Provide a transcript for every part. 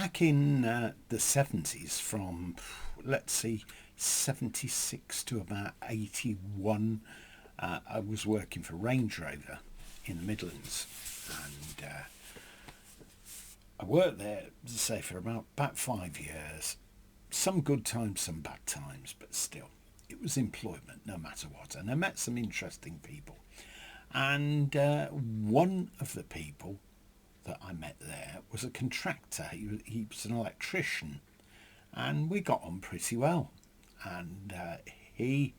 back in the 70s, from, let's see, 76 to about 81, I was working for Range Rover in the Midlands. And I worked there, as I say, for about 5 years. Some good times, some bad times, but still, it was employment no matter what. And I met some interesting people. And one of the people that I met there was a contractor. He was an electrician, and we got on pretty well. And he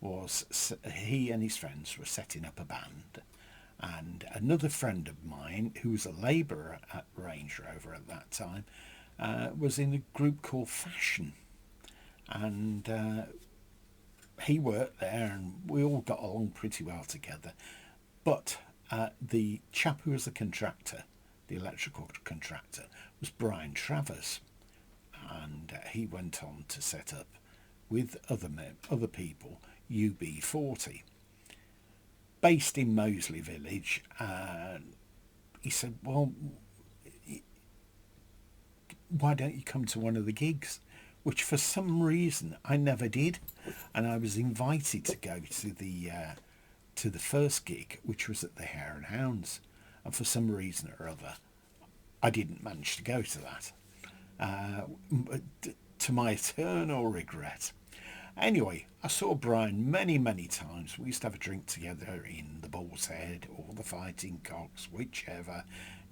and his friends were setting up a band. And another friend of mine, who was a labourer at Range Rover at that time, was in a group called Fashion. And he worked there, and we all got along pretty well together. But the chap who was the contractor, the electrical contractor, was Brian Travers. And he went on to set up, with other people, UB40. Based in Moseley Village. He said, well, why don't you come to one of the gigs? Which for some reason I never did. And I was invited to go to the first gig, which was at the Hare and Hounds. And for some reason or other, I didn't manage to go to that. To my eternal regret. Anyway, I saw Brian many, many times. We used to have a drink together in the Bull's Head or the Fighting Cocks, whichever,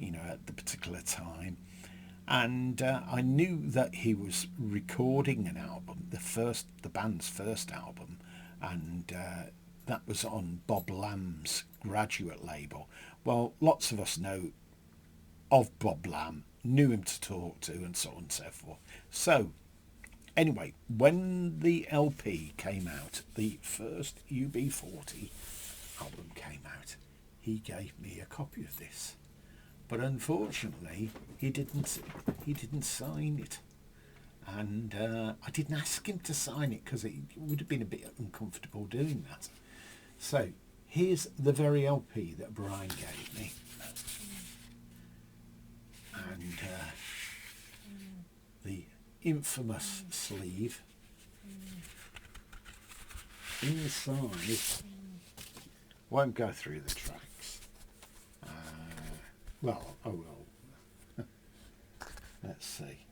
at the particular time. And I knew that he was recording an album, the band's first album, and that was on Bob Lamb's Graduate label. Well, lots of us know of Bob Lamb, knew him to talk to, and so on and so forth. So, anyway, when the LP came out, the first UB40 album came out, he gave me a copy of this. But unfortunately, he didn't sign it. And I didn't ask him to sign it because it would have been a bit uncomfortable doing that. So, here's the very LP that Brian gave me. And the infamous sleeve. Inside, won't go through the tracks. Well, I will. Let's see.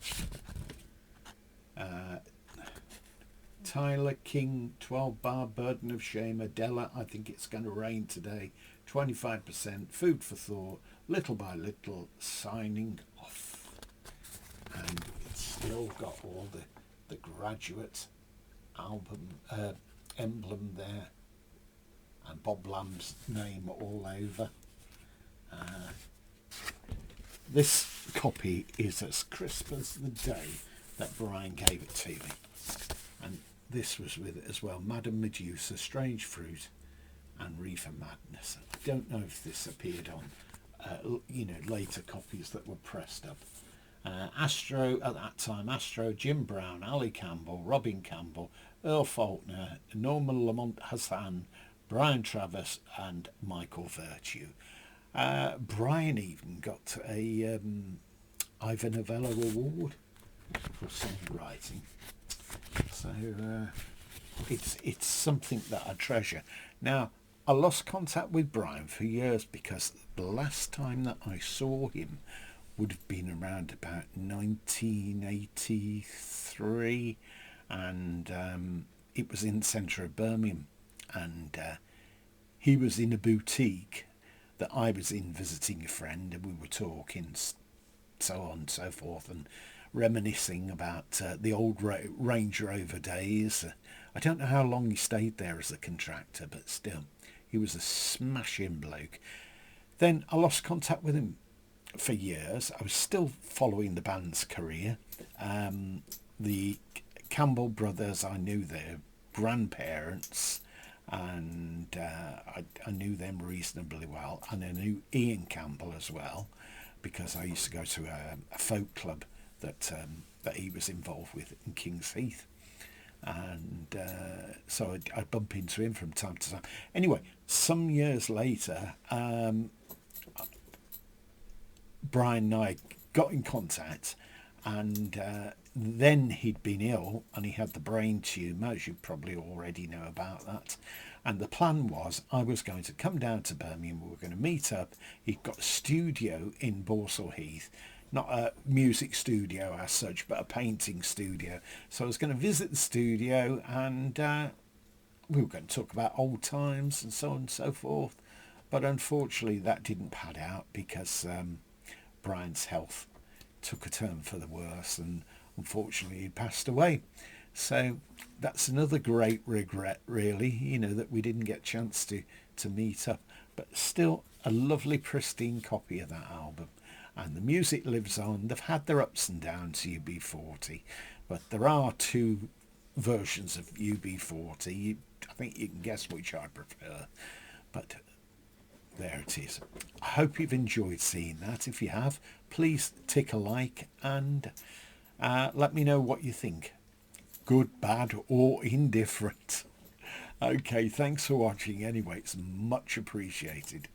Tyler King, 12 bar, Burden of Shame, Adela, I Think It's Gonna Rain Today, 25%, Food for Thought, Little by Little, Signing Off. And it's still got all the Graduate album emblem there, and Bob Lamb's name all over. This copy is as crisp as the day that Brian gave it to me. And this was with it as well, Madame Medusa, Strange Fruit, and Reefer Madness. I don't know if this appeared on, later copies that were pressed up. Astro, at that time, Jim Brown, Ali Campbell, Robin Campbell, Earl Faulkner, Norman Lamont Hassan, Brian Travers, and Michael Virtue. Brian even got a Ivor Novello Award for songwriting. So it's something that I treasure. Now, I lost contact with Brian for years because the last time that I saw him would have been around about 1983, and it was in the centre of Birmingham, and he was in a boutique that I was in visiting a friend, and we were talking, so on and so forth, and reminiscing about the old Range Rover days. I don't know how long he stayed there as a contractor, but still, he was a smashing bloke. Then I lost contact with him for years. I was still following the band's career. The Campbell brothers, I knew their grandparents, and I knew them reasonably well, and I knew Ian Campbell as well, because I used to go to a folk club that he was involved with in King's Heath, and so I'd bump into him from time to time. Anyway, some years later, Brian and I got in contact, And then he'd been ill and he had the brain tumour, as you probably already know about that. And the plan was I was going to come down to Birmingham, we were going to meet up. He'd got a studio in Borsall Heath, not a music studio as such, but a painting studio. So I was going to visit the studio and we were going to talk about old times and so on and so forth. But unfortunately that didn't pan out because Brian's health took a turn for the worse and unfortunately he passed away. So that's another great regret, really, that we didn't get a chance to meet up. But still a lovely pristine copy of that album. And the music lives on. They've had their ups and downs, UB40, but there are two versions of UB40. I think you can guess which I prefer. But there it is. I hope you've enjoyed seeing that. If you have, please tick a like and let me know what you think. Good, bad or indifferent. Okay, thanks for watching anyway. It's much appreciated.